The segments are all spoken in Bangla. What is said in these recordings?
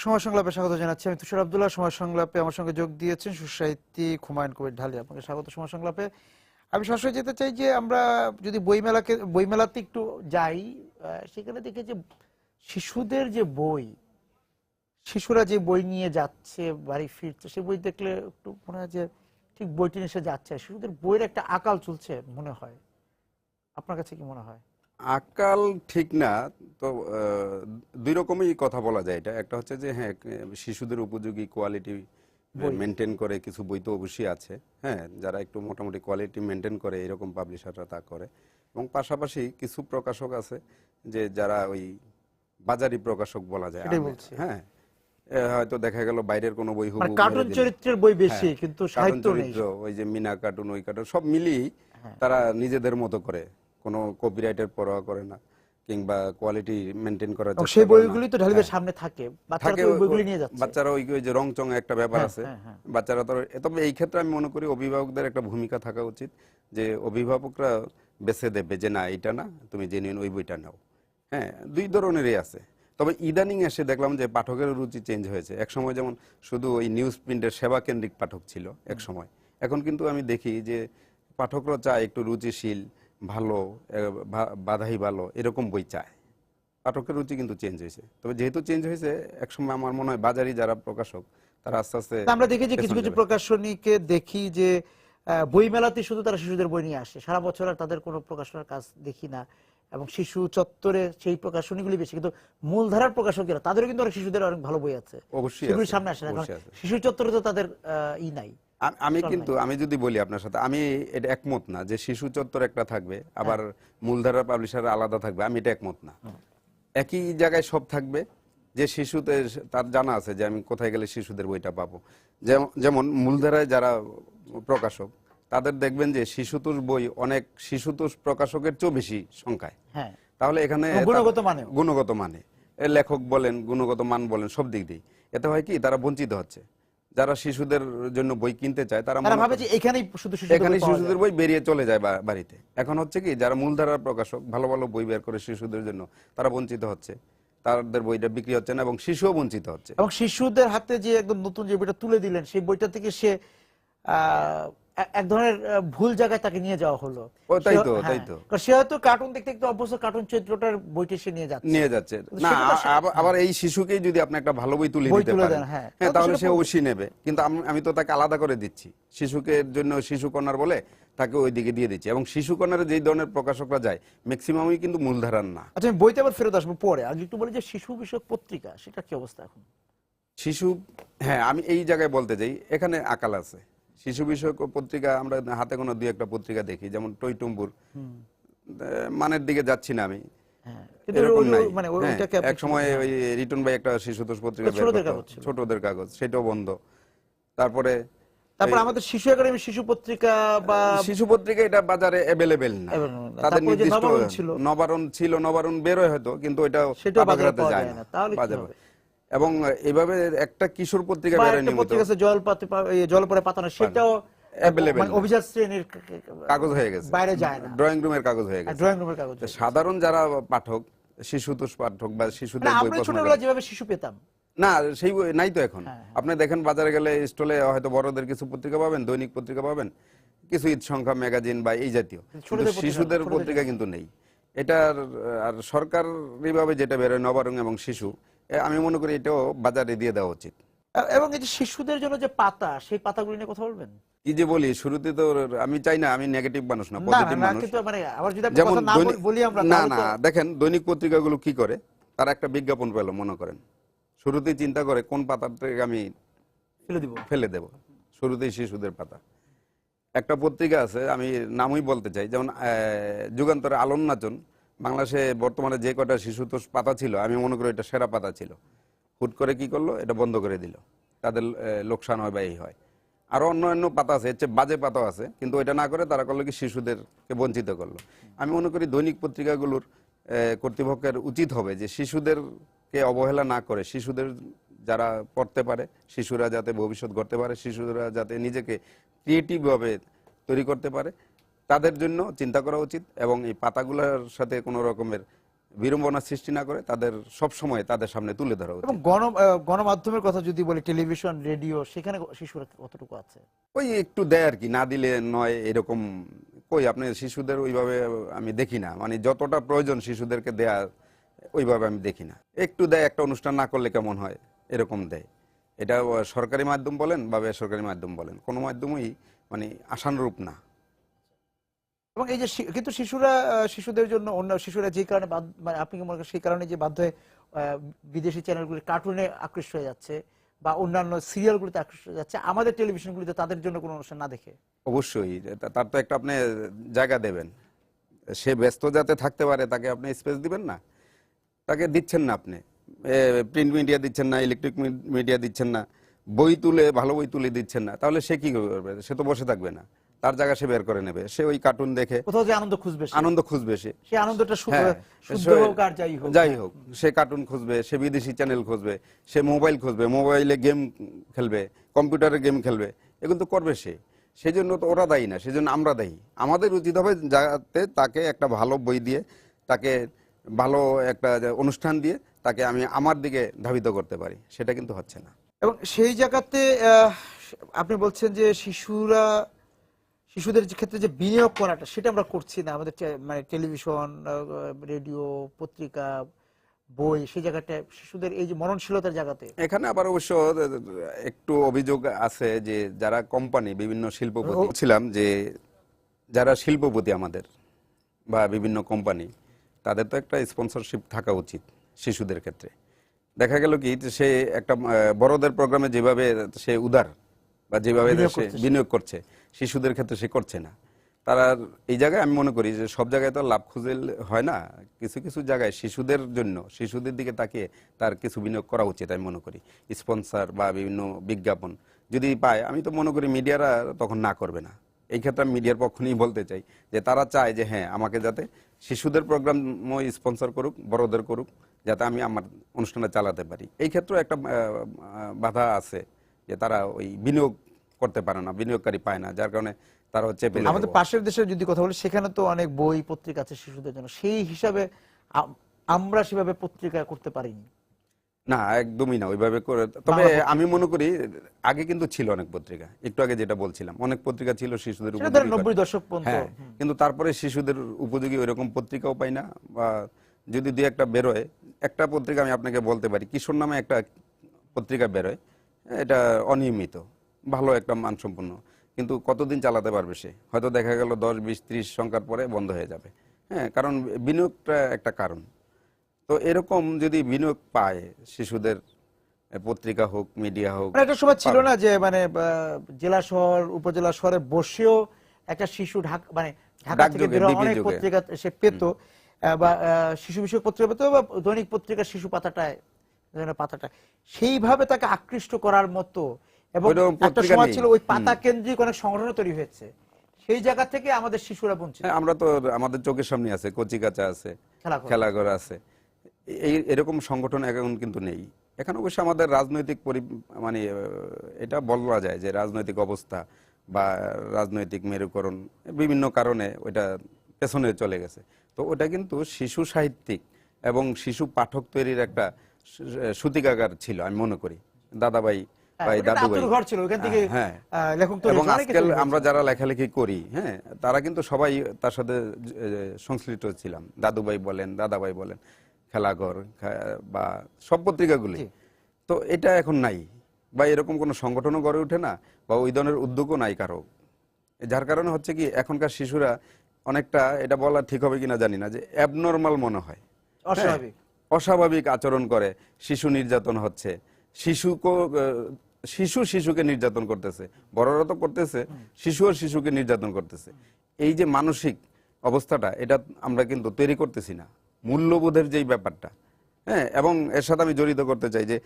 সময় সংলাপে স্বাগত জানাচ্ছি। আমি তুষার আব্দুল্লাহ। সময় সংলাপে আমার সঙ্গে যোগ দিয়েছেন সুসাহিত্যিক হুমায়ুন কবির ঢালী। আপনাকে স্বাগত সময় সংলাপে। আমি সরাসরি যেতে চাই যে আমরা যদি বইমেলাতে একটু যাই, সেখানে দেখি যে শিশুদের যে বই, শিশুরা যে বই নিয়ে যাচ্ছে বাড়ি ফিরছে, সেই বই দেখলে একটু মনে হয় যে ঠিক বইটি এসে যাচ্ছে, শিশুদের বইয়ের একটা আকাল চলছে মনে হয়। আপনার কাছে কি মনে হয়? আকাল ঠিক না, তো দুই রকমই কথা বলা যায়। এটা একটা হচ্ছে যে হ্যাঁ, শিশুদের উপযোগী কোয়ালিটি মেনটেন করে কিছু বই তো অবশ্যই আছে, হ্যাঁ, যারা একটু মোটামুটি কোয়ালিটি মেনটেন করে এরকম পাবলিশাররা তা করে। এবং পাশাপাশি কিছু প্রকাশক আছে যে যারা ওই বাজারি প্রকাশক বলা যায়, হ্যাঁ, হয়তো দেখা গেল বাইরের কোনো বই হুবহু কার্টুন চরিত্রের বই বেশি, কিন্তু সাহিত্য নেই। ওই যে মিনা কার্টুন, ওই কার্টুন সব মিলিয়ে তারা নিজেদের মতো করে, কোনো কপিরাইটের পরোয়া করে না কিংবা কোয়ালিটি মেনটেন করার চেষ্টা করে। সেই বইগুলি তো ঢালিবের সামনে থাকে, বাচ্চারা ওই বইগুলি নিয়ে যাচ্ছে। বাচ্চারা ওই যে রংচং একটা ব্যাপার আছে, বাচ্চারা তো। তবে এই ক্ষেত্রে আমি মনে করি অভিভাবকদের একটা ভূমিকা থাকা উচিত, যে অভিভাবকরা বেছে দেবে যে না এটা না, তুমি জেনুইন ওই বইটা নাও। হ্যাঁ, দুই ধরনেরই আছে। তবে ইদানিং এসে দেখলাম যে পাঠকের রুচি চেঞ্জ হয়েছে। এক সময় যেমন শুধু ওই নিউজ প্রিন্টের সেবা কেন্দ্রিক পাঠক ছিল এক সময়, এখন কিন্তু আমি দেখি যে পাঠকরা চায় একটু রুচিশীল, ভালো, বাধাই ভালো এরকম বই চায়। পাঠকের রুচি কিন্তু চেঞ্জ হয়েছে। তবে যেহেতু চেঞ্জ হয়েছে, একসময় আমার মনে হয় বাজারি যারা প্রকাশক তারা আস্তে আস্তে, আমরা দেখি যে কিছু কিছু প্রকাশনীকে দেখি যে বই মেলাতে শুধু তারা শিশুদের বই নিয়ে আসে, সারা বছর আর তাদের কোনো প্রকাশনার কাজ দেখি না। এবং শিশু চত্বরে সেই প্রকাশনীগুলি বেশি, কিন্তু মূলধারার প্রকাশকেরা তাদেরও কিন্তু অনেক শিশুদের অনেক ভালো বই আছে, অবশ্যই সামনে আসে না। শিশু চত্বরে তো তাদের নাই। আমি যদি বলি আপনার সাথে, আমি এটা একমত না যে শিশু চত্বর একটা থাকবে আবার মূলধারার পাবলিশার আলাদা থাকবে, আমি এটা একমত না। একই জায়গায় সব থাকবে, যে শিশুতে তার জানা আছে যে আমি কোথায় গেলে শিশুদের বইটা পাবো। যেমন মূলধারায় যারা প্রকাশক তাদের দেখবেন যে শিশুতোষ বই অনেক শিশুতোষ প্রকাশকের চেয়েও বেশি সংখ্যায়। তাহলে এখানে গুণগত মানে লেখক বলেন, গুণগত মান বলেন, সব দিক দিয়ে এতে হয় কি তারা বঞ্চিত হচ্ছে। যারা শিশুদের জন্য বই কিনতে চায় তারা ভাবে যে এখানেই শিশুদের বই বেরিয়ে চলে যায় বাড়িতে। এখন হচ্ছে কি যারা মূলধারার প্রকাশক ভালো ভালো বই বের করে শিশুদের জন্য, তারা বঞ্চিত হচ্ছে, তাদের বইটা বিক্রি হচ্ছে না এবং শিশুও বঞ্চিত হচ্ছে। এবং শিশুদের হাতে যে একদম নতুন যে বইটা তুলে দিলেন, সেই বইটা থেকে সে এক ধরনের ভুল জায়গায় তাকে নিয়ে যাওয়া হলো। সে হয়তো কার্টুন দেখতে একটু অভ্যস্ত, কার্টুন চরিত্রটার বইটি সে নিয়ে যাচ্ছে না। আবার এই শিশুকেই যদি আপনি একটা ভালো বই তুলে দিতে পারেন, হ্যাঁ, তাহলে সে অবশ্যই নেবে। কিন্তু আমি তো তাকে আলাদা করে দিচ্ছি, শিশুকে জন্য শিশু কর্নার বলে তাকে ওই দিকে দিয়ে দিচ্ছি। এবং শিশু কর্নারে যেই ধরনের প্রকাশকরা যায় ম্যাক্সিমামই কিন্তু মূলধারার না। আচ্ছা, আমি বইতে আবার ফেরত আসবো পরে। আগে একটু বলি যে শিশু বিষয়ক পত্রিকা, সেটা কি অবস্থা এখন? শিশু, হ্যাঁ, আমি এই জায়গায় বলতে চাই এখানে আকাল আছে। শিশু বিষয়ক পত্রিকা আমরা হাতে কোনো দুই একটা পত্রিকা দেখি, যেমন টইটুম্বুর, মানের দিকে যাচ্ছি না আমি, এক সময় ওই রিটন ভাই একটা শিশুতোষ পত্রিকা, ছোটদের কাগজ, সেটাও বন্ধ। তারপরে আমাদের শিশু একাডেমি শিশু পত্রিকা বা শিশু পত্রিকা এটা বাজারে অ্যাভেলেবেল না। তাদের নির্দিষ্ট নবারণ ছিল, নবারণ বেরোয় হয়তো, কিন্তু এটা বাজারে যায় না বাজারে। এবং এইভাবে একটা কিশোর পত্রিকা জলপরে পাতানো, সেটাও অভিজাত শ্রেণীর কাগজ হয়ে গেছে, বাইরে যায় না, ড্রয়িং রুমের কাগজ হয়ে গেছে। সাধারণ যারা পাঠক, শিশুতোষ পাঠক বা শিশুদের বই পছন্দ করে, যেভাবে শিশু পেতাম না, সেই বই নাই তো এখন। আপনি দেখেন বাজারে গেলে স্টলে হয়তো বড়দের কিছু পত্রিকা পাবেন, দৈনিক পত্রিকা পাবেন, কিছু ঈদ সংখ্যা ম্যাগাজিন বা এই জাতীয়, শিশুদের পত্রিকা কিন্তু নেই। এটার আর সরকারিভাবে যেটা বেরোয় নবারং এবং শিশু, আমি মনে করি এটাও বাজারে দিয়ে দেওয়া উচিত। এবং এই যে শিশুদের জন্য যে পাতা, সেই পাতাগুলো নিয়ে কথা বলবেন। কি যে বলি, শুরুতে তো আমি চাই না, আমি নেগেটিভ মানুষ না, পজিটিভ মানুষ। যেমন না, দেখেন দৈনিক পত্রিকাগুলো কি করে, তারা একটা বিজ্ঞাপন পেল, মনে করেন শুরুতেই চিন্তা করে কোন পাতাটাকে আমি ফেলে দেব, শুরুতেই শিশুদের পাতা। একটা পত্রিকা আছে, আমি নামই বলতে চাই, যেমন যুগান্তরে আলোন নাচন, বাংলাদেশে বর্তমানে যে কটা শিশুতোষ পাতা ছিল, আমি মনে করি এটা সেরা পাতা ছিল। হুট করে কি করলো, এটা বন্ধ করে দিল, তাদের লোকসান হয় বা এই হয়। আরো অন্য পাতা আছে, এর চেয়ে বাজে পাতা আছে, কিন্তু এটা না করে তারা করলো কি শিশুদেরকে বঞ্চিত করলো। আমি মনে করি দৈনিক পত্রিকাগুলোর কর্তৃপক্ষের উচিত হবে যে শিশুদেরকে অবহেলা না করে, শিশুদের যারা পড়তে পারে, শিশুরা যাতে ভবিষ্যৎ গড়তে পারে, শিশুরা যাতে নিজেকে ক্রিয়েটিভভাবে তৈরি করতে পারে, তাদের জন্য চিন্তা করা উচিত। এবং এই পাতাগুলোর সাথে কোনো রকমের বিড়ম্বনা সৃষ্টি না করে তাদের সব সময় তাদের সামনে তুলে ধরা উচিত। এবং গণমাধ্যমের কথা যদি বলি, টেলিভিশন, রেডিও, সেখানে শিশুরা কতটুকু আছে? ওই একটু দেয় আর কি, না দিলে নয় এরকম। কই আপনি শিশুদের ওইভাবে আমি দেখি না, মানে যতটা প্রয়োজন শিশুদেরকে দেয়া ওইভাবে আমি দেখি না। একটু দেয়, একটা অনুষ্ঠান না করলে কেমন হয় এরকম দেয়। এটা সরকারি মাধ্যম বলেন বা বেসরকারি মাধ্যম বলেন, কোনো মাধ্যমই মানে আশানুরূপ না। এবং এই যে কিন্তু শিশুদের জন্য অন্য শিশুরা যে কারণে মানে আপনি কি মনে করেন সেই কারণে যে বাধ্য হয়ে বিদেশি চ্যানেলগুলি কার্টুনে আকৃষ্ট হয়ে যাচ্ছে বা অন্যান্য সিরিয়ালগুলিতে আকৃষ্ট হয়ে যাচ্ছে, আমাদের টেলিভিশনগুলিতে তাদের জন্য কোনো অনুষ্ঠান না দেখে? অবশ্যই তার তো একটা আপনি জায়গা দেবেন। সে ব্যস্ত যাতে থাকতে পারে তাকে আপনি স্পেস দিবেন না, তাকে দিচ্ছেন না। আপনি প্রিন্ট মিডিয়া দিচ্ছেন না, ইলেকট্রিক মিডিয়া দিচ্ছেন না, বই তুলে ভালো বই তুলে দিচ্ছেন না, তাহলে সে কি করবে? সে তো বসে থাকবে না, তার জায়গা সে বের করে নেবে। সে ওই কার্টুন দেখে কোথাও যে আনন্দ খুঁজবে সে সেই আনন্দটা শুদ্ধ হোক আর যাই হোক সে কার্টুন খুঁজবে, সে বিদেশি চ্যানেল খুঁজবে, সে মোবাইল খুঁজবে, মোবাইলে গেম খেলবে, কম্পিউটারে গেম খেলবে, এগুলো তো করবে সে। সেই জন্য তো ওরা দায়ী না, সেজন্য আমরা দায়ী। আমাদের উচিত হবে যাতে তাকে একটা ভালো বই দিয়ে, তাকে ভালো একটা অনুষ্ঠান দিয়ে তাকে আমি আমার দিকে ধাবিত করতে পারি, সেটা কিন্তু হচ্ছে না। এবং সেই জায়গাতে আপনি বলছেন যে শিশুদের ক্ষেত্রে যে বিনিয়োগ করাটা সেটা আমরা করছি না। আমাদের মানে টেলিভিশন, রেডিও, পত্রিকা, বই, সেই জায়গাটা শিশুদের এই যে মননশীলতার জায়গাতে এখানে আবার অবশ্য একটু অভিযোগ আছে যে যারা কোম্পানি, বিভিন্ন শিল্পপতি ছিলাম, যে যারা শিল্পপতি আমাদের বা বিভিন্ন কোম্পানি, তাদের তো একটা স্পন্সরশিপ থাকা উচিত শিশুদের ক্ষেত্রে। দেখা গেল কি সে একটা বড়দের প্রোগ্রামে যেভাবে সে উদার বা যেভাবে সে বিনিয়োগ করছে, শিশুদের ক্ষেত্রে সে করছে না। তারা এই জায়গায় আমি মনে করি যে সব জায়গায় তো লাভ খুঁজে হয় না, কিছু কিছু জায়গায় শিশুদের জন্য, শিশুদের দিকে তাকিয়ে তার কিছু বিনিয়োগ করা উচিত আমি মনে করি। স্পন্সর বা বিভিন্ন বিজ্ঞাপন যদি পায়, আমি তো মনে করি মিডিয়ারা তখন না করবে না। এই ক্ষেত্রে আমি মিডিয়ার পক্ষ নিয়ে বলতে চাই যে তারা চায় যে হ্যাঁ, আমাকে যাতে শিশুদের প্রোগ্রাম স্পন্সর করুক, বড়দের করুক, যাতে আমি আমার অনুষ্ঠানটা চালাতে পারি। এই ক্ষেত্রেও একটা বাধা আছে যে তারা ওই বিনিয়োগ করতে পারে না, বিনিয়োগকারী পায় না, যার কারণে তারা হচ্ছে। আমাদের পাশের দেশে যদি কথা বলি, সেখানে তো অনেক বই পত্রিকা আছে শিশুদের জন্য, সেই হিসাবে আমরা সেভাবে পত্রিকা করতে পারিনি। না, একদমই না ওইভাবে করে। তবে আমি মনে করি আগে কিন্তু ছিল অনেক পত্রিকা, একটু আগে যেটা বলছিলাম, অনেক পত্রিকা ছিল শিশুদের উপযোগী। 90 দশক পর্যন্ত। হ্যাঁ, কিন্তু তারপরে শিশুদের উপযোগী ওইরকম পত্রিকাও পাই না, বা যদি দুই একটা বেরোয়। একটা পত্রিকা আমি আপনাকে বলতে পারি, কিশোর নামে একটা পত্রিকা বেরোয়, এটা অনিয়মিত, ভালো একটা মানসম্পন্ন, কিন্তু কতদিন চালাতে পারবে সে? হয়তো দেখা গেল 10, 20, 30 সংখ্যার পরে বন্ধ হয়ে যাবে। হ্যাঁ, কারণ বিনিয়োগটা একটা কারণ। তো এরকম যদি বিনিয়োগ পায় শিশুদের পত্রিকা হোক, মিডিয়া হোক। একটা সময় ছিল না যে মানে জেলা শহর, উপজেলা শহরে বসেও একটা শিশু মানে ঢাকা থেকে অনেক পত্রিকা সে পেত, বা শিশু বিষয়ক পত্রিকা পেত, বা দৈনিক পত্রিকার শিশু পাতাটা সেইভাবে তাকে আকৃষ্ট করার মতো। এবং একটা সময় ছিল ওই পাতা কেন্দ্রিক অনেক সংগঠন তৈরি হয়েছে, সেই জায়গা থেকে আমাদের শিশুরা বঞ্চিত। আমরা তো আমাদের চোখের সামনে আছে, কচিকাচা আছে, খেলাঘর আছে, এরকম সংগঠন এখন কিন্তু নেই। এখন অবশ্য আমাদের রাজনৈতিক মানে এটা বলা যায় যে রাজনৈতিক অবস্থা বা রাজনৈতিক মেরুকরণ বিভিন্ন কারণে ওইটা পেছনে চলে গেছে। তো ওটা কিন্তু শিশু সাহিত্যিক এবং শিশু পাঠক তৈরির একটা সূতিকাগার ছিল আমি মনে করি। দাদাভাই, আমরা যারা লেখালেখি করি, হ্যাঁ, তারা কিন্তু সবাই তার সাথে সংশ্লিষ্ট ছিলাম। দাদুভাই বলেন, দাদাভাই বলেন, খেলাঘর বা সব পত্রিকাগুলি। তো এটা এখন নাই, বা এরকম কোনো সংগঠনও গড়ে ওঠে না, বা ওই ধরনের উদ্যোগও নাই কারো। যার কারণে হচ্ছে কি এখনকার শিশুরা অনেকটা, এটা বলা ঠিক হবে কিনা জানি না, যে অ্যাবনর্মাল মনে হয়, অস্বাভাবিক আচরণ করে, শিশু নির্যাতন হচ্ছে, শিশুকে নির্যাতন করতেছে, বড়রা তো করতেছে, শিশুও শিশুকে নির্যাতন করতেছে। এই যে মানসিক অবস্থাটা, এটা আমরা কিন্তু তৈরি করতেছি না, মূল্যবোধের যেই ব্যাপারটা। হ্যাঁ, এবং এর সাথে আমি জড়িত করতে চাই যে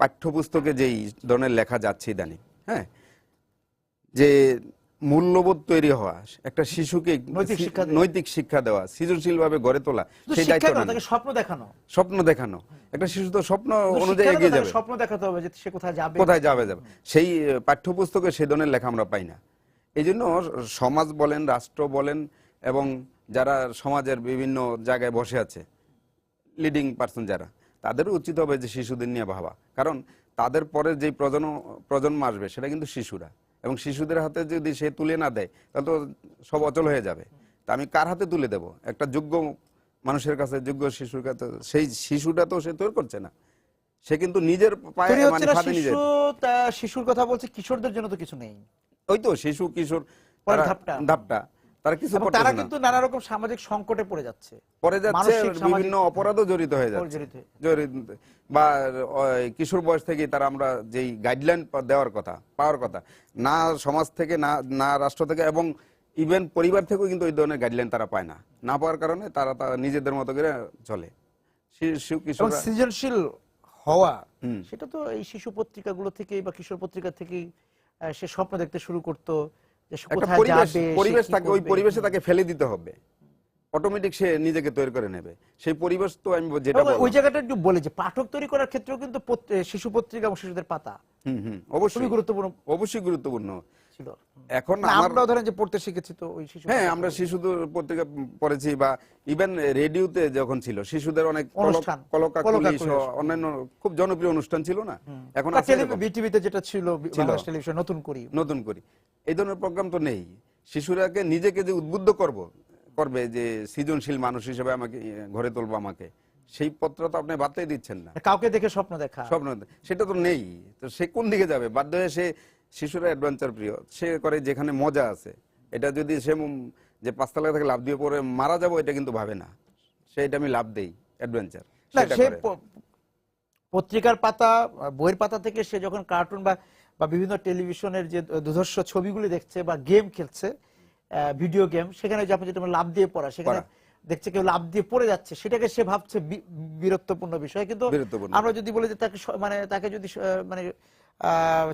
পাঠ্যপুস্তকে যেই ধরনের লেখা যাচ্ছে ইদানিং, হ্যাঁ, যে মূল্যবোধ তৈরি হওয়া, একটা শিশুকে নৈতিক শিক্ষা দেওয়া, সৃজনশীল ভাবে গড়ে তোলা, সেই দায়িত্ব স্বপ্ন দেখানো। একটা শিশু তো স্বপ্ন অনুযায়ী এগিয়ে যাবে, স্বপ্ন দেখাতে হবে যে সে কোথায় যাবে। সেই পাঠ্যপুস্তকে সেই ধরনের লেখা আমরা পাই না। এই জন্য সমাজ বলেন, রাষ্ট্র বলেন, এবং যারা সমাজের বিভিন্ন জায়গায় বসে আছে, লিডিং পার্সন যারা, তাদেরও উচিত হবে যে শিশুদের নিয়ে ভাবা, কারণ তাদের পরে যে প্রজন্ম আসবে সেটা কিন্তু শিশুরা, এবং শিশুদের হাতে যদি সে তুলে না দেয় তাহলে তো সব অচল হয়ে যাবে। তা আমি কার হাতে তুলে দেব? একটা যোগ্য মানুষের কাছে, যোগ্য শিশুর কাছে। সেই শিশুটা তো সে তৈরি করছে না, সে কিন্তু নিজের পায়ে মানে ফাঁদে নিজে। শিশুর কথা বলছে, কিশোরদের জন্য তো কিছু নেই। ওই তো শিশু কিশোর ধাপটা তারা কিছু করতে, তারা কিন্তু নানা রকম সামাজিক সংকটে পড়ে যাচ্ছে, বিভিন্ন অপরাধও জড়িত হয়ে যাচ্ছে। বা কিশোর বয়স থেকে তারা আমরা যেই গাইডলাইন পাওয়ার কথা না সমাজ থেকে, না রাষ্ট্র থেকে, এবং ইভেন পরিবার থেকেও কিন্তু ওই ধরনের গাইডলাইন তারা পায় না পাওয়ার কারণে তারা নিজেদের মতো করে চলে। শিশু কিশোর সৃজনশীল হওয়া, সেটা তো এই শিশু পত্রিকাগুলো থেকে বা কিশোর পত্রিকা থেকেই সে স্বপ্ন দেখতে শুরু করতো যে কোথায় যাবে, পরিবেশ তাকে ওই পরিবেশে তাকে ফেলে দিতে হবে, অটোমেটিক সে নিজেকে তৈরি করে নেবে সেই পরিবেশ। তো আমি যেটা ওই জায়গাটা একটু বলে যে পাঠক তৈরি করার ক্ষেত্রেও কিন্তু শিশু পত্রিকা এবং শিশুদের পাতা অবশ্যই গুরুত্বপূর্ণ ছিল। এখন আমরা ধরেন যে পড়তে শিখেছি, তো ওই শিশু, হ্যাঁ আমরা শিশুদের পত্রিকা পড়েছি, বা ইভেন রেডিওতে যখন ছিল শিশুদের অনেক কলকাকলি অন্যান্য খুব জনপ্রিয় অনুষ্ঠান ছিল না, এখন বিটিভিতে যেটা ছিল বাংলাদেশ টেলিভিশন নতুন করি এই ধরনের প্রোগ্রাম তো নেই। শিশুরাকে নিজেকে যে উদ্বুদ্ধ করবে যে সৃজনশীল মানুষ হিসেবে আমাকে ঘরে তুলবো, আমাকে সেই পত্র তো আপনি বাদই দিচ্ছেন না। কাউকে দেখে স্বপ্ন সেটা তো নেই, তো সে কোন দিকে যাবে? বাধ্য হয়ে সে, শিশুরা অ্যাডভেঞ্চার প্রিয়, সে করে যেখানে মজা আছে। এটা যদি সে যে 5 তলা থেকে লাফ দিয়ে পরে মারা যাবো, এটা কিন্তু ভাবে না, এটা আমি লাভ দেই অ্যাডভেঞ্চার। পত্রিকার পাতা, বইয়ের পাতা থেকে সে যখন কার্টুন বা বিভিন্ন টেলিভিশনের যে দুর্ধর্ষ ছবিগুলি দেখছে বা গেম খেলছে, ভিডিও গেম, সেখানে যে আপনি যেটা লাভ দিয়ে পড়া, সেখানে দেখছে কেউ লাভ দিয়ে পড়ে যাচ্ছে, সেটাকে সে ভাবছে বীরত্বপূর্ণ বিষয়। কিন্তু আমরা যদি বলি যে তাকে যদি মানে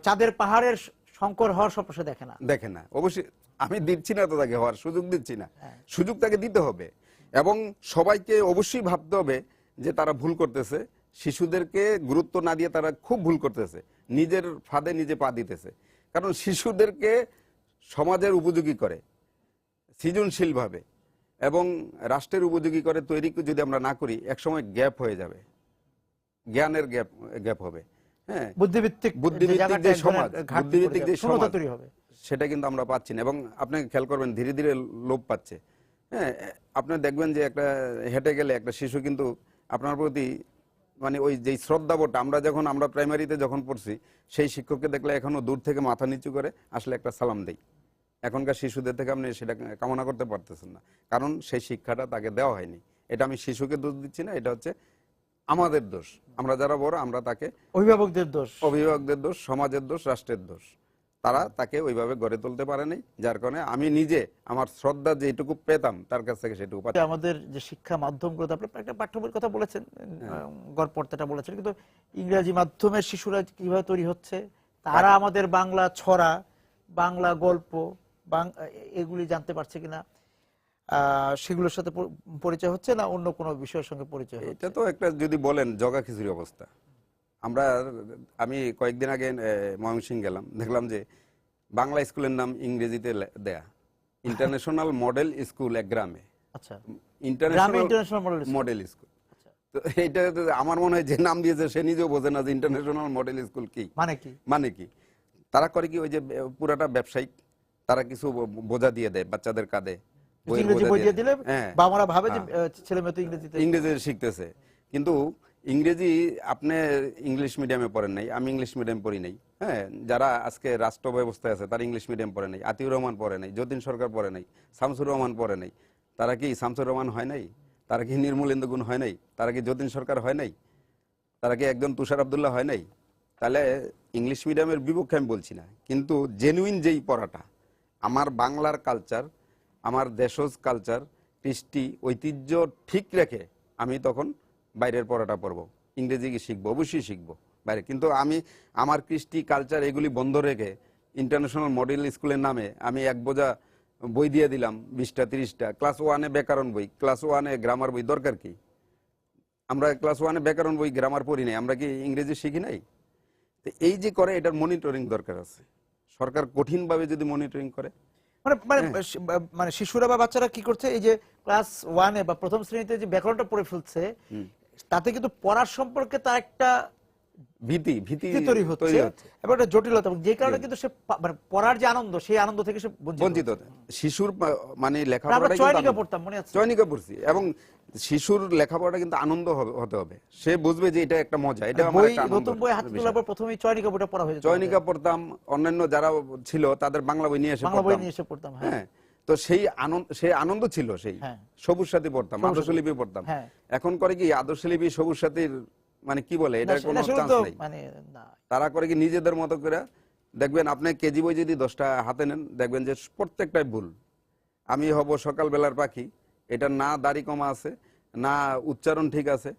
চাঁদের পাহাড়ের শঙ্কর হওয়ার স্বপ্ন সে দেখে না। অবশ্যই আমি দিচ্ছি না তো, তাকে হওয়ার সুযোগ দিচ্ছি না, সুযোগ তাকে দিতে হবে। এবং সবাইকে অবশ্যই ভাবতে হবে যে তারা ভুল করতেছে, শিশুদেরকে গুরুত্ব না দিয়ে তারা খুব ভুল করতেছে, নিজের ফাঁদে নিজে পা দিতেছে। কারণ শিশুদেরকে সমাজের উপযোগী করে সৃজনশীল ভাবে এবং রাষ্ট্রের উপযোগী করে তৈরি যদি আমরা না করি, একসময় গ্যাপ হয়ে যাবে, জ্ঞানের গ্যাপ হবে। হ্যাঁ, বুদ্ধিভিত্তিক যে সমাজ, সেটা কিন্তু আমরা পাচ্ছি না। এবং আপনি খেয়াল করবেন ধীরে ধীরে লোপ পাচ্ছে। হ্যাঁ, আপনি দেখবেন যে একটা হেঁটে গেলে একটা শিশু কিন্তু আপনার প্রতি মানে ওই যে শ্রদ্ধাবোধটা, আমরা প্রাইমারিতে যখন পড়ছি, সেই শিক্ষককে দেখলে এখনো দূর থেকে মাথা নিচু করে আসলে একটা সালাম দেই। এখনকার শিশুদের থেকে আপনি সেটা কামনা করতে পারতেছেন না, কারণ সেই শিক্ষাটা তাকে দেওয়া হয়নি। এটা আমি শিশুকে দোষ দিচ্ছি না, এটা হচ্ছে আমাদের দোষ। আমরা যারা বড়, আমরা তাকে, অভিভাবকদের দোষ, সমাজের দোষ, রাষ্ট্রের দোষ। তারা তাকে ওইভাবে গড়ে তুলতে পারেনি, যার কারণে আমি নিজে আমার শ্রদ্ধা যেটুকু পেতাম তার কাছ থেকে সেটুকু পাচ্ছি। আমাদের যে শিক্ষা মাধ্যমগুলো, আপনি একটা পাঠ্য বইয়ের কথা বলেছেন, গড়পড়তাটা বলেছেন, কিন্তু ইংরেজি মাধ্যমের শিশুরা কিভাবে তৈরি হচ্ছে, তারা আমাদের বাংলা ছড়া, বাংলা গল্প, এগুলি জানতে পারছে কিনা, সেগুলোর সাথে পরিচয় হচ্ছে না অন্য কোনো বিষয়ের সঙ্গে পরিচয় হচ্ছে? এটা তো একটা যদি বলেন জগা খিচুড়ি অবস্থা। আমি কয়েকদিন আগে ময়মনসিংহ গেলাম, দেখলাম যে বাংলা স্কুলের নাম ইংরেজিতে দেয়া, ইন্টারন্যাশনাল মডেল স্কুল এক গ্রামে। আচ্ছা, ইন্টারন্যাশনাল মডেল স্কুল। তো এটা আমার মনে হয় যে নাম দিয়েছে সে নিজেও বোঝে না যে ইন্টারন্যাশনাল মডেল স্কুল কি মানে কি। তারা করে কি, ওই যে পুরাটা ব্যবসায়িক, তারা কিছু বোঝা দিয়ে দেয় বাচ্চাদের কাঁধে, ইংরেজি শিখতেছে। কিন্তু ইংরেজি, আপনি ইংলিশ মিডিয়ামে পড়েন নাই, আমি ইংলিশ মিডিয়াম পড়ি নাই। হ্যাঁ, যারা আজকে রাষ্ট্র ব্যবস্থায় আছে তারা ইংলিশ মিডিয়াম পড়ে নাই, আতিউর রহমান পড়ে নাই, যতীন সরকার পড়ে নাই, শামসুর রহমান পড়ে নাই। তারা কি শামসুর রহমান হয় নাই? তারা কি নির্মলেন্দু গুণ হয় নাই? তারা কি যতীন সরকার হয় নাই? তারা কি একজন তুষার আব্দুল্লাহ হয় নাই? তাহলে ইংলিশ মিডিয়ামের বিপক্ষে আমি বলছি না, কিন্তু জেনুইন যেই পড়াটা, আমার বাংলার কালচার, আমার দেশজ কালচার, কৃষ্টি, ঐতিহ্য ঠিক রেখে আমি তখন বাইরের পড়াটা পড়বো, ইংরেজি শিখবো, অবশ্যই শিখবো বাইরে। কিন্তু আমি আমার কৃষ্টি কালচার এগুলি বন্ধ রেখে ইন্টারন্যাশনাল মডেল স্কুলের নামে আমি এক বোঝা বই দিয়ে দিলাম, 20টা 30টা। ক্লাস 1-এ ব্যাকরণ বই, ক্লাস 1-এ গ্রামার বই, দরকার কি? আমরা ক্লাস 1-এ ব্যাকরণ বই, গ্রামার পড়ি নাই, আমরা কি ইংরেজি শিখি নাই? তো এই যে করে, এটার মনিটরিং দরকার আছে। সরকার কঠিনভাবে যদি মনিটরিং করে, মানে শিশুরা বা বাচ্চারা কি করছে, এই যে ক্লাস 1-এ বা প্রথম শ্রেণীতে যে ব্যাকরণটা পড়ে ফেলছে, তাতে কিন্তু পড়ার সম্পর্কে তার একটা ভীতি তৈরি হচ্ছে এবং একটা জটিলতা, যে কারণে কিন্তু সে মানে পড়ার যে আনন্দ, সেই আনন্দ থেকে সে বঞ্চিত। শিশুর মানে লেখাপড়াটা চয়নিকা পড়তাম, মনে আছে? চয়নিকা পড়ছি, এবং শিশুর লেখাপড়াটা কিন্তু আনন্দ হতে হবে, সে বুঝবে যে এটা একটা মজা, এটা আমার একটা আনন্দ। নতুন বই হাতে তোলার পর প্রথমেই চয়নিকা বইটা পড়া হয়েছে। চয়নিকা পড়তাম, অন্যান্য যারা ছিল তাদের বাংলা বই নিয়ে এসে পড়তাম। হ্যাঁ, তো সেই আনন্দ ছিল, সেই সবুজ সাথী পড়তাম, আদর্শলিপি পড়তাম। এখন করে কি আদর্শলিপি সবুজ সাথীর মানে কি বলে, এটা কোনো চান্স নেই। তারা করে কি নিজেদের মতো করে, দেখবেন আপনি কেজি বই যদি 10টা হাতে নেন, দেখবেন যে প্রত্যেকটাই ভুল। আমি হব সকালবেলার পাখি, এটা না দাড়ি কমা আছে, না উচ্চারণ ঠিক আছে,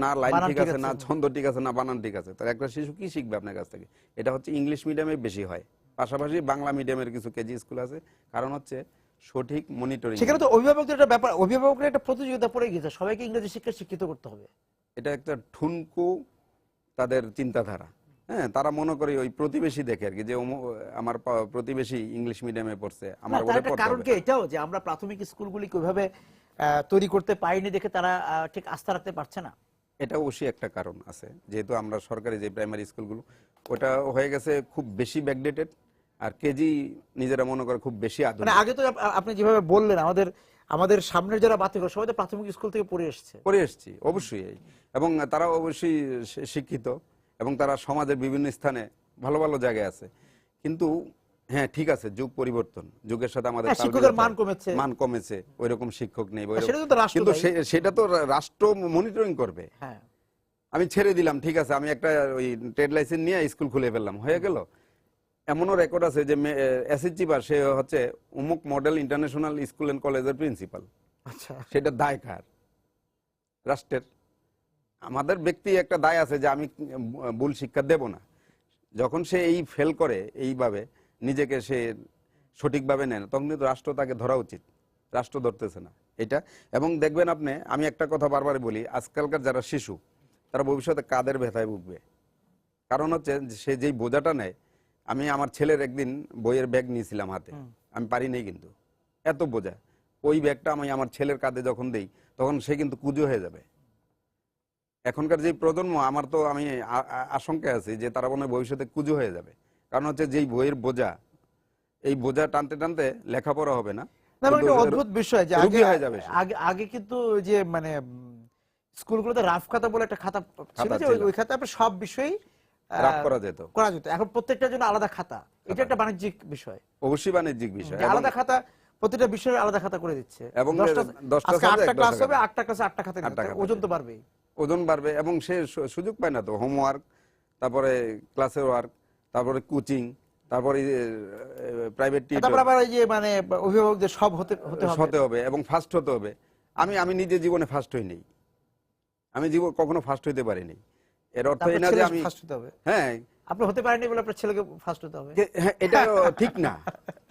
না লাইন ঠিক আছে, না ছন্দ ঠিক আছে, না বানান ঠিক আছে। তাহলে একটা শিশু কি শিখবে আপনার কাছ থেকে? এটা হচ্ছে ইংলিশ মিডিয়ামে বেশি হয়, পাশাপাশি বাংলা মিডিয়ামের কিছু কেজি স্কুল আছে, কারণ হচ্ছে সঠিক মনিটরিং। সেখানে তো অভিভাবকদের একটা ব্যাপার, অভিভাবকরা একটা প্রতিযোগিতা পড়ে গেছে, সবাইকে ইংরেজি শিক্ষায় শিক্ষিত করতে হবে। এটা একটা ঠুনকু তাদের চিন্তাধারা। হ্যাঁ, তারা মনে করে ওই প্রতিবেশী দেখে আর কি, যে আমার প্রতিবেশী ইংলিশ মিডিয়ামে পড়ছে, আমার বলে পড়তে হবে। কারণ কি এটাও যে আমরা প্রাথমিক স্কুলগুলি কিভাবে তৈরি করতে পারিনি দেখে তারা ঠিক আস্থা রাখতে পারছে না। এটা অবশ্যই একটা কারণ আছে, যেহেতু আমরা সরকারি যে প্রাইমারি স্কুলগুলো, ওটা হয়ে গেছে খুব বেশি ব্যাকডেটেড, আর কেজি নিজেরা মনে করে খুব বেশি আধুনিক। মানে আগে তো আপনি যেভাবে বললেন, আমাদের সামনের যারা বাতিঘর সবাই তো প্রাথমিক স্কুল থেকে পড়ে এসেছি অবশ্যই, এবং তারা অবশ্যই শিক্ষিত, এবং তারা সমাজের বিভিন্ন স্থানে ভালো ভালো জায়গায় আছে। কিন্তু হ্যাঁ, ঠিক আছে, যুগ পরিবর্তন, যুগের সাথে আমাদের শিক্ষকের মান কমেছে, ওইরকম শিক্ষক নেই, কিন্তু সেটা তো রাষ্ট্র মনিটরিং করবে। আমি ছেড়ে দিলাম, ঠিক আছে, আমি একটা ওই ট্রেড লাইসেন্স নিয়ে স্কুল খুলে ফেললাম, হয়ে গেল। এমনও রেকর্ড আছে যে এসএসজি পাস, সে হচ্ছে উমুক মডেল ইন্টারন্যাশনাল স্কুল এন্ড কলেজের প্রিন্সিপাল। আচ্ছা, সেটা দায় কার? রাষ্ট্রের। আমাদের ব্যক্তি একটা দায় আছে যে আমি ভুল শিক্ষা দেব না। যখন সে এই ফেল করে, এইভাবে নিজেকে সে সঠিকভাবে নেয় না, তখন কিন্তু রাষ্ট্র তাকে ধরা উচিত। রাষ্ট্র ধরতেছে না এটা। এবং দেখবেন আপনি, আমি একটা কথা বারবার বলি, আজকালকার যারা শিশু, তারা ভবিষ্যতে কাদের ব্যথায় ভুগবে। কারণ হচ্ছে সে যেই বোঝাটা নেয়, আমি আমার ছেলের একদিন বইয়ের ব্যাগ নিয়েছিলাম হাতে, আমি পারি নাই, কিন্তু এত বোঝা, ওই ব্যাগটা আমি আমার ছেলের কাঁধে যখন দেই, তখন সে কিন্তু কুঁজো হয়ে যাবে। এখনকার যে প্রজন্ম, আমার তো আমি আশঙ্কায় আছি যে তারা মনে হয় ভবিষ্যতে কুঁজো হয়ে যাবে। কারণ হচ্ছে যেই বইয়ের বোঝা, এই বোঝা টানতে টানতে লেখাপড়া হবে না। অদ্ভুত বিষয় যে আগে কিন্তু যে মানে স্কুলগুলোতে রাফ খাতা বলে একটা খাতা ছিল, যে ওই খাতা সব বিষয়ই রাফ করা যেত। এখন প্রত্যেকটার জন্য আলাদা খাতা। এটা একটা বাণিজ্যিক বিষয়, অবশ্যই বাণিজ্যিক বিষয়। আলাদা খাতা, প্রতিটা বিষয়ের আলাদা খাতা করে দিচ্ছে, এবং 8টা ক্লাস হবে, 8টা ক্লাসে 8টা খাতা নিতে হবে, ওজন তো বাড়বেই, ওজন বাড়বে, এবং সে সুযোগ পায় না তো হোমওয়ার্ক, তারপরে ক্লাসের ওয়ার্ক, তারপরে কোচিং, তারপরে প্রাইভেট টিউটর, তারপর আবার এই যে মানে অভিভাবকদের সব হতে হবে এবং ফার্স্ট হতে হবে। আমি নিজে জীবনে ফার্স্ট হই নাই, আমি কখনো ফার্স্ট হইতে পারিনি। এর অর্থ এই না যে আমি ফার্স্ট হতে হবে। হ্যাঁ, আপনি হতে পারেননি বলে আপনার ছেলেকে ফার্স্ট হতে হবে, এটা ঠিক না।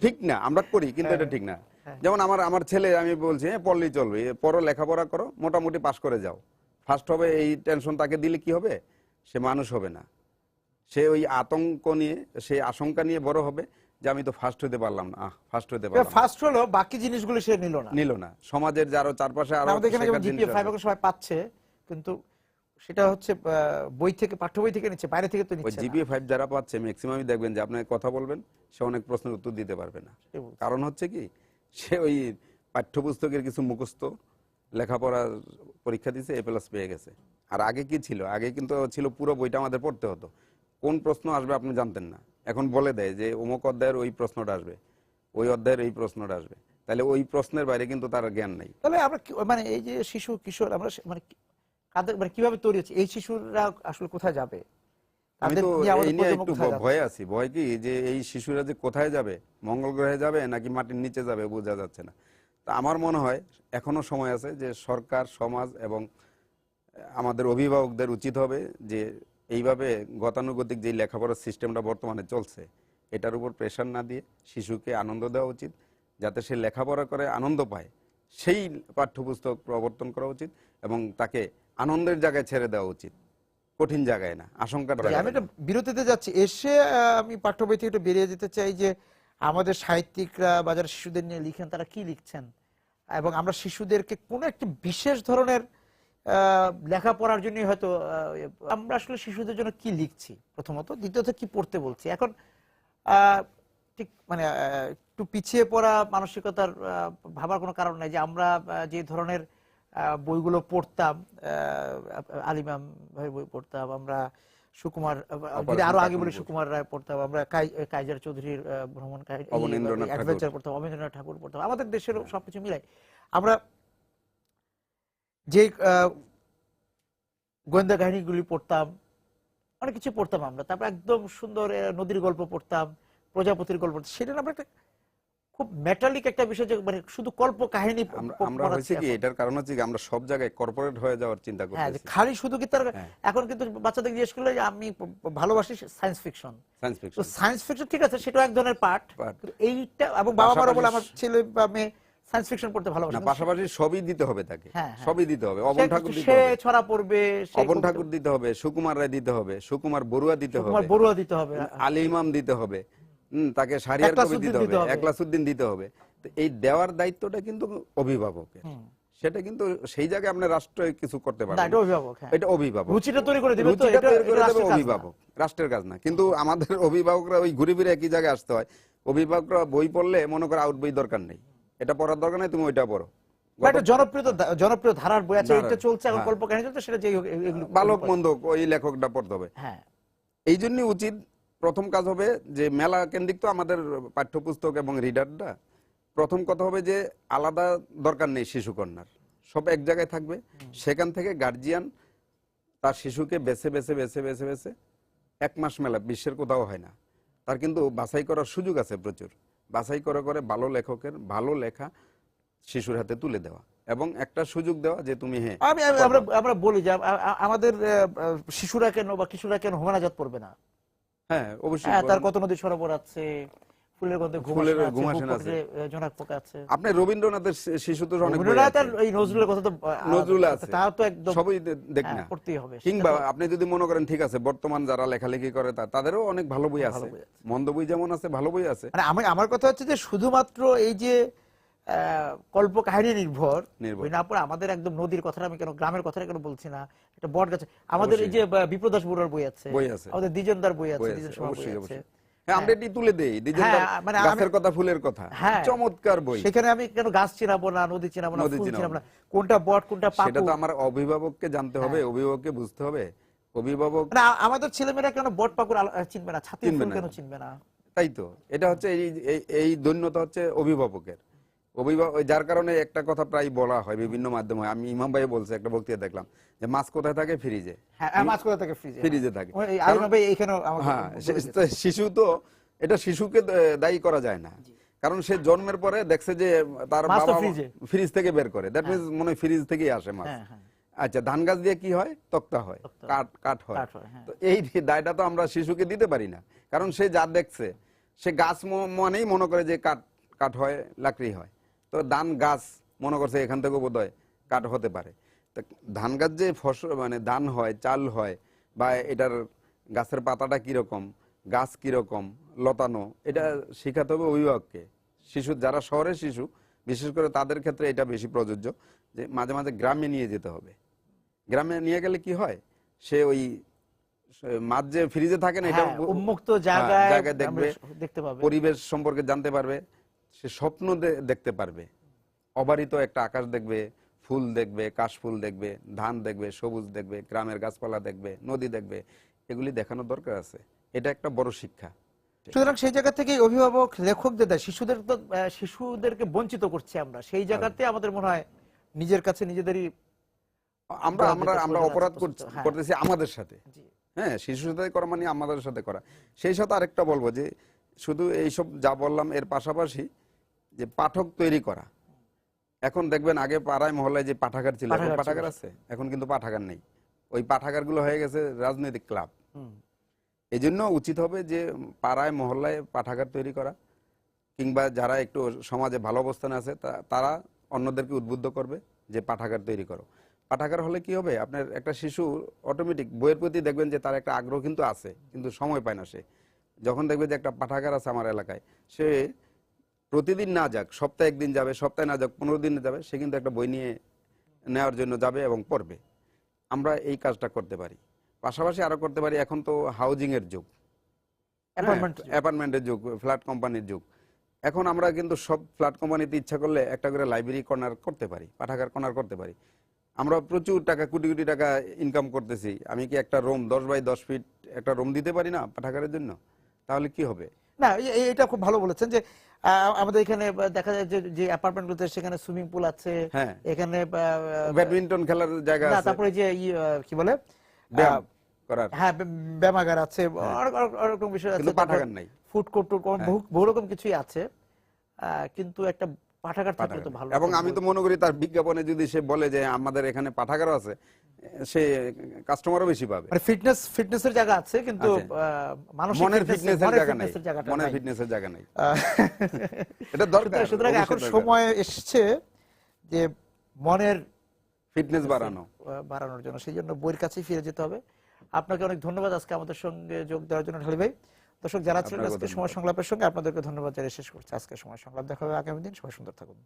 ঠিক না, আমরা করি, কিন্তু এটা ঠিক না। যেমন আমার ছেলে, আমি বলছি পড়লেই চলবে, পড়ো, লেখাপড়া করো, মোটামুটি পাস করে যাও, ফার্স্ট হবে, এই টেনশন তাকে দিলে কি হবে? সে মানুষ হবে না। সে ওই আতঙ্ক নিয়ে, সে আশঙ্কা নিয়ে বড় হবে যে আমি তো ফার্স্ট হতে পারলাম না, ফার্স্ট হতে পারলাম না। ফার্স্ট হলো, বাকি জিনিসগুলো সে নিল না। সমাজের যারা চারপাশে আরো আমাদের এখানে যেমন জিপিএ 5 এখন সবাই পাচ্ছে, কিন্তু সেটা হচ্ছে বই থেকে, পাঠ্য বই থেকে নিচ্ছে, বাইরে থেকে তো নিচ্ছে না। জিপিএ 5 যারা পাচ্ছে, ম্যাক্সিমামই দেখবেন যে আপনাকে কথা বলবেন, সে অনেক প্রশ্নের উত্তর দিতে পারবে না। কারণ হচ্ছে কি, সে ওই পাঠ্যপুস্তকের কিছু মুখস্থ লেখাপড়ার পরীক্ষা দিয়েছে, A+ পেয়ে গেছে। আর আগে কি ছিল? আগে কিন্তু ছিল পুরো বইটা আমাদের পড়তে হতো, কোন প্রশ্ন আসবে আপনি জানতেন না। এখন বলে দেয় যে অমুক অধ্যায়ের ওই প্রশ্নটা আসবে, ওই অধ্যায়ের এই প্রশ্নটা আসবে, তাহলে ওই প্রশ্নের বাইরে কিন্তু তার জ্ঞান নাই। তাহলে আমরা মানে এই যে শিশু কিশোর, আমরা মানে কাদের মানে কিভাবে তৈরি হচ্ছে, এই শিশুরা আসলে কোথায় যাবে? আমি তো এই নিয়ে একটু ভয় আছি। ভয় কি, যে এই শিশুরা যে কোথায় যাবে, মঙ্গল গ্রহে যাবে নাকি মাটির নিচে যাবে, বোঝা যাচ্ছে না। তা আমার মনে হয় এখনো সময় আছে, যে সরকার, সমাজ এবং আমাদের অভিভাবকদের উচিত হবে যে এইভাবে গতানুগতিক যে লেখাপড়ার সিস্টেমটা বর্তমানে চলছে, এটার উপর প্রেশার না দিয়ে শিশুকে আনন্দ দেওয়া উচিত, যাতে সে লেখাপড়া করে আনন্দ পায়, সেই পাঠ্যপুস্তক প্রবর্তন করা উচিত, এবং তাকে আনন্দের জায়গায় ছেড়ে দেওয়া উচিত, কঠিন জায়গায় না, আশঙ্কার জায়গায়। আমি একটা বিরতিতে যাচ্ছি, এসে আমি পাঠ্য বই থেকে একটু বেরিয়ে যেতে চাই যে আমাদের সাহিত্যিকরা বা যারা শিশুদের নিয়ে লিখেন, তারা কি লিখছেন, এবং আমরা শিশুদেরকে কোনো একটি বিশেষ ধরনের লেখাপড়ার জন্য হয়তো আমরা আসলে শিশুদের জন্য কি লিখছি প্রথমত, দ্বিতীয়ত কি পড়তে বলছি। এখন ঠিক মানে একটু পিছিয়ে পড়া মানসিকতার ভাবার কোনো কারণ নাই যে আমরা যে ধরনের বইগুলো পড়তাম, আলিমাম ভাই বই পড়তাম আমরা, সুকুমার, যদি আরো আগে বলি সুকুমার রায় পড়তাম আমরা, কাইজার চৌধুরীর ভ্রমণ অ্যাডভেঞ্চার পড়তাম, অবনীন্দ্রনাথ ঠাকুর পড়তাম, আমাদের দেশের সবকিছু মিলাই আমরা যে গোয়েন্দা কাহিনীগুলি পড়তাম, অনেক কিছু পড়তাম আমরা। তারপর একদম সুন্দর নদীর গল্প পড়তাম, প্রজাপতির গল্প, সেটা আমরা একটা খুব মেটালিক একটা বিষয় যে মানে শুধু কল্প কাহিনী আমরা হয়েছে কি, এটার কারণ হচ্ছে কি আমরা সব জায়গায় কর্পোরেট হয়ে যাওয়ার চিন্তা করতেছি। খালি শুধু কি তার এখন কিন্তু বাচ্চাদের জিজ্ঞেস করলে আমি ভালোবাসি সায়েন্স ফিকশন, তো সায়েন্স ফিকশন ঠিক আছে, সেটা এক ধরনের পার্ট, এইটা এবং বাবা মারা বলে আমার ছেলে বা মেয়ে সায়েন্স ফিকশন পড়তে ভালোবাসে না, পাশাপাশি সবই দিতে হবে তাকে, সবই দিতে হবে। অবন ঠাকুর দিতে হবে, সে ছড়া পড়বে, অবন ঠাকুর দিতে হবে, সুকুমার রায় দিতে হবে, সুকুমার বড়ুয়া দিতে হবে, সুকুমার বড়ুয়া দিতে হবে, আলী ইমাম দিতে হবে, তাকে শাহরিয়ার কবি দিতে হবে, একলাসউদ্দিন দিতে হবে। তো এই দেওয়ার দায়িত্বটা কিন্তু অভিভাবকের, সেটা কিন্তু সেই জায়গায় আপনি রাষ্ট্র কিছু করতে পারবেন না, এটা অভিভাবক, এটা অভিভাবক রুচিটা তৈরি করে দিবে, তো এটা অভিভাবক, রাষ্ট্রের কাজ না। কিন্তু আমাদের অভিভাবকরা ওই ঘুরে ফিরে একই জায়গায় আসতে হয়। অভিভাবকরা বই পড়লে মনে করে আউট বই দরকার নেই, এটা পড়ার দরকার নেই, তুমি ওইটা পড়ো। একটা জনপ্রিয় ধারার বই আছে, এটা চলছে এখন, কল্প কাহিনী চলছে, সেটা যেই হোক ভালো মন্দ ওই লেখকটা পড়তে হবে। হ্যাঁ, এই জন্য উচিত প্রথম কাজ হবে যে মেলা কেন্দ্রিক তো আমাদের পাঠ্যপুস্তক এবং রিডারটা, প্রথম কথা হবে যে আলাদা দরকার নেই শিশু কর্নার, সব এক জায়গায় থাকবে। সেখান থেকে গার্জিয়ান তার শিশুকে বেছে বেছে বেছে বেছে বেছে 1 মাস মেলা, বিশ্বের কোথাও হয় না, তার কিন্তু বাছাই করার সুযোগ আছে প্রচুর, বাছাই করে করে ভালো লেখকের ভালো লেখা শিশুর হাতে তুলে দেওয়া এবং একটা সুযোগ দেওয়া যে তুমি হ্যাঁ আমরা বলি যে আমাদের শিশুরা কেন বা কিশোররা কেন হোমানাজাত পড়বে না। হ্যাঁ অবশ্যই, তার কত নদী সরোবর আছে, ফুলের গন্ধে ঘুমাসেন আছে, জোনাক পোকা আছে। আপনি রবীন্দ্রনাথের শিশু তো অনেক, রবীন্দ্রনাথের এই নজরুলের কথা তো নজরুল আছে, তা তো একদম সবই দেখ না পড়তেই হবে। কিংবা আপনি যদি মনে করেন ঠিক আছে বর্তমান যারা লেখালেখি করে তাদেরও অনেক ভালো বই আছে, মন্দ বই যেমন আছে ভালো বই আছে। মানে আমার কথা হচ্ছে যে শুধুমাত্র এই যে কল্প কাহিনী নির্ভর বই না পড়ে আমাদের একদম নদীর কথাটা আমি কেন, গ্রামের কথাটা কেন বলছি না, একটা বট গাছ, আমাদের এই যে বিপ্রদাস বড়ুয়ার বই আছে, আমাদের দ্বিজেনদার বই আছে, দ্বিজেন সভা বই আছে, হ্যাঁ আমরা এটি তুলে দেই, মানে গাছের কথা ফুলের কথা, চমৎকার বই। সেখানে আমি কেন গাছ চিনাবো না, নদী চিনাবো না, ফুল চিনাবো না, কোনটা বট কোনটা পাখি, সেটা তো আমার অভিভাবককে জানতে হবে, অভিভাবককে বুঝতে হবে। অভিভাবক আমাদের ছেলেমেয়েরা কেন বট পাকুর চিনবে না, ছাতি ফুল কেন চিনবে না? তাই তো, এটা হচ্ছে এই দৈন্যতা হচ্ছে অভিভাবকের। যার কারণে একটা কথা প্রায় বলা হয় বিভিন্ন মাধ্যমে, আমি ইমাম ভাই বলছে একটা বক্তৃতা দেখলাম যে মাছ কোথায় থাকে, ফ্রিজে। মাছ কোথায় থাকে, ফ্রিজে থাকে। হ্যাঁ, শিশু তো এটা শিশুকে দায়ী করা যায় না, কারণ সে জন্মের পরে দেখছে যে তার বাবা ফ্রিজ থেকে বের করে, দ্যাট মিন্স মনে হয় ফ্রিজ থেকেই আসে মাছ। আচ্ছা, ধান গাছ দিয়ে কি হয়, তক্তা হয়, কাঠ হয়। তো এই দায়টা তো আমরা শিশুকে দিতে পারি না, কারণ সে যা দেখছে, সে গাছ মনেই মনে করে যে কাঠ হয়, লাকড়ি হয়। তো ধান গাছ মনে করছে এখান থেকে বোধহয় কাঠ হতে পারে। ধান গাছ যে ফসল মানে ধান হয়, চাল হয়, বা এটার গাছের পাতাটা কিরকম, গাছ কিরকম লতানো, এটা শেখাতে হবে অভিভাবককে। শিশু যারা শহরের শিশু বিশেষ করে তাদের ক্ষেত্রে এটা বেশি প্রযোজ্য, যে মাঝে মাঝে গ্রামে নিয়ে যেতে হবে। গ্রামে নিয়ে গেলে কি হয়, সে ওই মাছ যে ফ্রিজে থাকে না, এটা উন্মুক্ত জায়গায় দেখবে, দেখতে পাবে, পরিবেশ সম্পর্কে জানতে পারবে, সে স্বপ্ন দেখতে পারবে, অবারিত একটা আকাশ দেখবে, ফুল দেখবে, কাশফুল দেখবে, ধান দেখবে, সবুজ দেখবে, গ্রামের গাছপালা দেখবে, নদী দেখবে, এগুলি দেখানোর দরকার আছে। এটা একটা বড় শিক্ষা। সুতরাং সেই জায়গা থেকে অভিভাবক লেখকদের দেয়, শিশুদেরকে বঞ্চিত করছে আমরা, সেই জায়গাতে আমাদের মনে হয় নিজের কাছে নিজেদেরই আমরা অপরাধ করতেছি আমাদের সাথে। হ্যাঁ, শিশুর সাথে করা মানে আমাদের সাথে করা। সেই সাথে আরেকটা বলবো যে শুধু এইসব যা বললাম এর পাশাপাশি যে পাঠক তৈরি করা। এখন দেখবেন আগে পাড়ায় মহল্লায় যে পাঠাগার ছিল, পাঠাগার আছে, এখন কিন্তু পাঠাগার নেই। ওই পাঠাগার গুলো হয়ে গেছে রাজনৈতিক ক্লাব। এই জন্য উচিত হবে যে পাড়ায় মহল্লায় পাঠাগার তৈরি করা, কিংবা যারা একটু সমাজে ভালো অবস্থানে আছে তারা অন্যদেরকে উদ্বুদ্ধ করবে যে পাঠাগার তৈরি করো। পাঠাগার হলে কি হবে, আপনার একটা শিশু অটোমেটিক বইয়ের প্রতি দেখবেন যে তার একটা আগ্রহ কিন্তু আছে, কিন্তু সময় পায় না। সে যখন দেখবে যে একটা পাঠাগার আছে আমার এলাকায়, সে প্রতিদিন না যাক, সপ্তাহে 1 দিন যাবে, সপ্তাহে না যাক 15 দিন যাবে, সে কিন্তু একটা বই নিয়ে নেওয়ার জন্য যাবে এবং পড়বে। আমরা এই কাজটা করতে পারি। পাশাপাশি আরো করতে পারি, এখন তো হাউজিং এর যুগ, অ্যাপার্টমেন্টের যুগ, ফ্ল্যাট কোম্পানির যুগ। এখন আমরা কিন্তু সব ফ্ল্যাট কোম্পানিতে ইচ্ছা করলে একটা করে লাইব্রেরি কর্নার করতে পারি, পাঠাগার কর্নার করতে পারি। আমরা প্রচুর টাকা, কোটি কোটি টাকা ইনকাম করতেছি। আমি কি একটা রুম 10 বাই 10 ফিট একটা রুম দিতে পারি না পাঠাগারের জন্য? তাহলে কি হবে? না, এটা খুব ভালো বলেছেন যে আমাদের এখানে দেখা যায় যে অ্যাপার্টমেন্টগুলোতে সেখানে সুইমিং পুল আছে, এখানে ব্যাডমিন্টন খেলার জায়গা আছে, তারপরে যে কি বলে ব্যায়ামাগার আছে, অনেক বিষয় আছে, পাঠাগার নাই, ফুড কোর্ট, বহু রকম কিছুই আছে, কিন্তু একটা পাঠাগার থাকলে তো ভালো। এবং আমি তো মনে করি তার বিজ্ঞাপনে যদি সে বলে যে আমাদের এখানে পাঠাগার আছে, সে কাস্টমারও বেশি পাবে। মানে ফিটনেসের জায়গা আছে, কিন্তু মনের ফিটনেসের জায়গা নাই, মনের ফিটনেসের জায়গা নাই। এটা দরকার। সুতরাং এখন সময় এসেছে যে মনের ফিটনেস বাড়ানোর জন্য, সেই জন্য বইয়ের কাছেই ফিরে যেতে হবে। আপনাকে অনেক ধন্যবাদ আজকে আমাদের সঙ্গে যোগ দেওয়ার জন্য ঢালি ভাই। দর্শক যারা ছিলেন আজকে সময় সংলাপের সঙ্গে, আপনাদেরকে ধন্যবাদ জানিয়ে শেষ করছি আজকে সময় সংলাপ। দেখা হবে আগামী দিন। সবাই সুন্দর থাকুন।